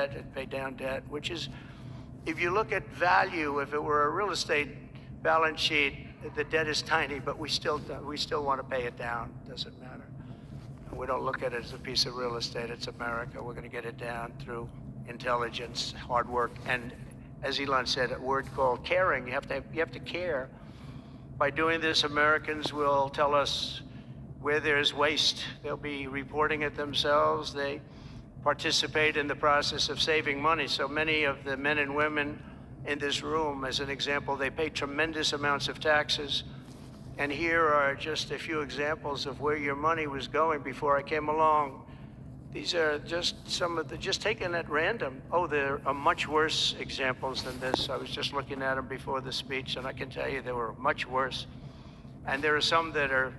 and pay down debt, which is, if you look at value, if it were a real estate balance sheet, the debt is tiny, but we still want to pay it down. Doesn't matter. We don't look at it as a piece of real estate. It's America. We're going to get it down through intelligence, hard work, and as Elon said, a word called caring. You have to care. By doing this, Americans will tell us where there's waste. They'll be reporting it themselves. They participate in the process of saving money. So many of the men and women in this room, as an example, they pay tremendous amounts of taxes. And here are just a few examples of where your money was going before I came along. These are just some of the, just taken at random. Oh, there are much worse examples than this. I was just looking at them before the speech, and I can tell you they were much worse. And there are some that are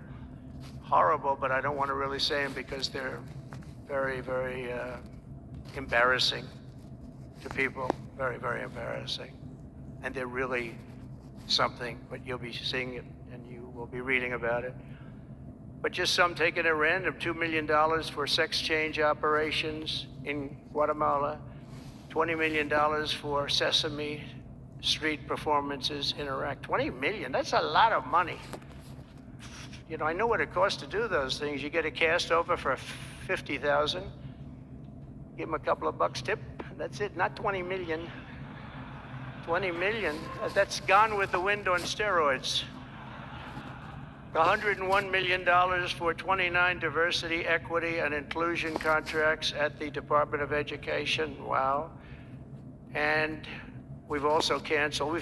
horrible, but I don't want to really say them because they're very, very embarrassing to people. Very, very embarrassing. And they're really something, but you'll be seeing it and you will be reading about it. But just some taken at random, $2 million for sex change operations in Guatemala, $20 million for Sesame Street performances in Iraq. 20 million, that's a lot of money. You know, I know what it costs to do those things. You get a cast over for 50,000, give them a couple of bucks tip, that's it, not 20 million. 20 million, that's Gone with the Wind on steroids. $101 million for 29 diversity, equity, and inclusion contracts at the Department of Education. Wow. And we've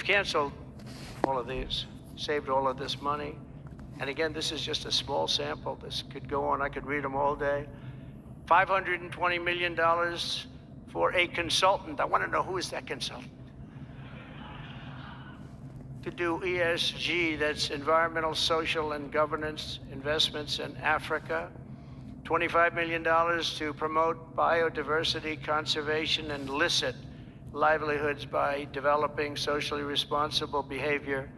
canceled all of these, saved all of this money. And again, this is just a small sample. This could go on, I could read them all day. $520 million for a consultant. I want to know who is that consultant? To do ESG, that's environmental, social, and governance investments in Africa. $25 million to promote biodiversity conservation and illicit livelihoods by developing socially responsible behavior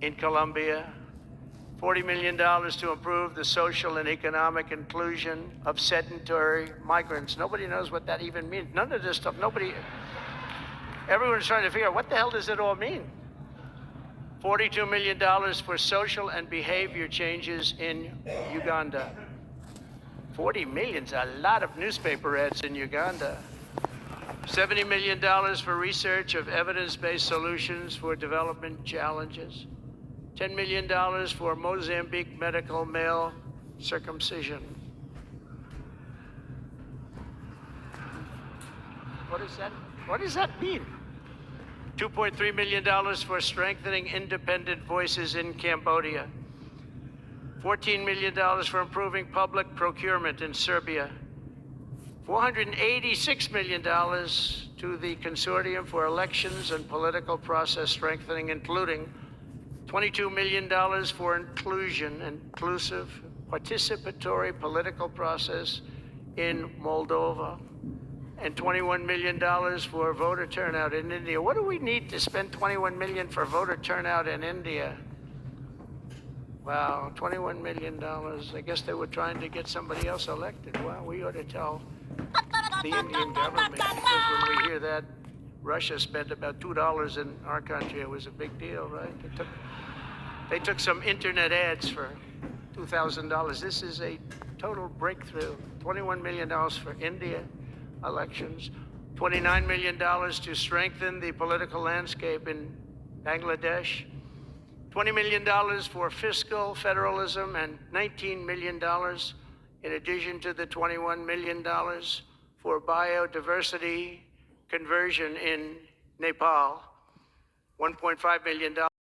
in Colombia. $40 million to improve the social and economic inclusion of sedentary migrants. Nobody knows what that even means. None of this stuff, everyone's trying to figure out what the hell does it all mean? $42 million for social and behavior changes in Uganda. 40 million's a lot of newspaper ads in Uganda. $70 million for research of evidence-based solutions for development challenges. $10 million for Mozambique medical male circumcision. What does that mean? $2.3 million for strengthening independent voices in Cambodia. $14 million for improving public procurement in Serbia. $486 million to the Consortium for Elections and Political Process Strengthening, including $22 million for inclusive, participatory political process in Moldova, and $21 million for voter turnout in India. What do we need to spend $21 million for voter turnout in India? Wow, $21 million. I guess they were trying to get somebody else elected. Well, we ought to tell the Indian government, because when we hear that Russia spent about $2 in our country, it was a big deal, right? They took some internet ads for $2,000. This is a total breakthrough. $21 million for India elections, $29 million to strengthen the political landscape in Bangladesh, $20 million for fiscal federalism, and $19 million in addition to the $21 million for biodiversity conversion in Nepal, $1.5 million